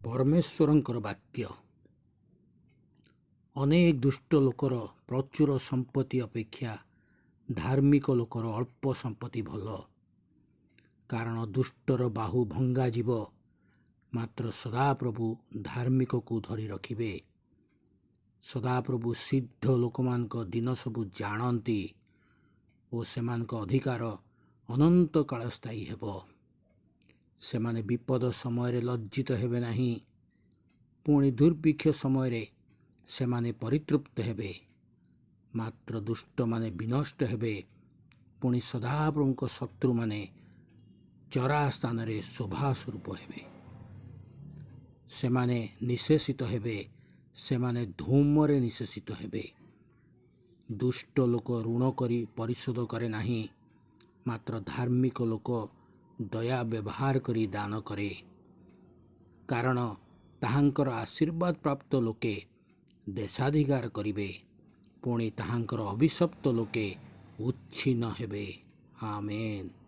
ପରମେଶ୍ୱରଙ୍କର ବାକ୍ୟ। ଅନେକ ଦୁଷ୍ଟ ଲୋକର ପ୍ରଚୁର ସମ୍ପତ୍ତି ଅପେକ୍ଷା ଧାର୍ମିକ ଲୋକର ଅଳ୍ପ ସମ୍ପତ୍ତି ଭଲ। କାରଣ ଦୁଷ୍ଟର ବାହୁ ଭଙ୍ଗାଯିବ, ମାତ୍ର ସଦାପ୍ରଭୁ ଧାର୍ମିକକୁ ଧରି ରଖିବେ। ସଦାପ୍ରଭୁ ସିଦ୍ଧ ଲୋକମାନଙ୍କ ଦିନ ସବୁ ଜାଣନ୍ତି ଓ ସେମାନଙ୍କ ଅଧିକାର ଅନନ୍ତ କାଳ ସ୍ଥାୟୀ ହେବ। ସେମାନେ ବିପଦ ସମୟରେ ଲଜ୍ଜିତ ହେବେ ନାହିଁ, ପୁଣି ଦୁର୍ଭିକ୍ଷ ସମୟରେ ସେମାନେ ପରିତୃପ୍ତ ହେବେ। ମାତ୍ର ଦୁଷ୍ଟମାନେ ବିନଷ୍ଟ ହେବେ, ପୁଣି ସଦାପ୍ରଭୁଙ୍କ ଶତ୍ରୁମାନେ ଚରା ସ୍ଥାନରେ ଶୋଭା ସ୍ୱରୂପ ହେବେ। ସେମାନେ ନିଶେଷିତ ହେବେ, ସେମାନେ ଧୂମରେ ନିଶେଷିତ ହେବେ। ଦୁଷ୍ଟ ଲୋକ ଋଣ କରି ପରିଶୋଧ କରେ ନାହିଁ, ମାତ୍ର ଧାର୍ମିକ ଲୋକ ଦୟା ବ୍ୟବହାର କରି ଦାନ କରେ। କାରଣ ତାହାଙ୍କର ଆଶୀର୍ବାଦ ପ୍ରାପ୍ତ ଲୋକେ ଦେଶାଧିକାର କରିବେ, ପୁଣି ତାହାଙ୍କର ଅଭିଶପ୍ତ ଲୋକେ ଉଚ୍ଛିନ୍ନ ହେବେ। ଆମେନ୍।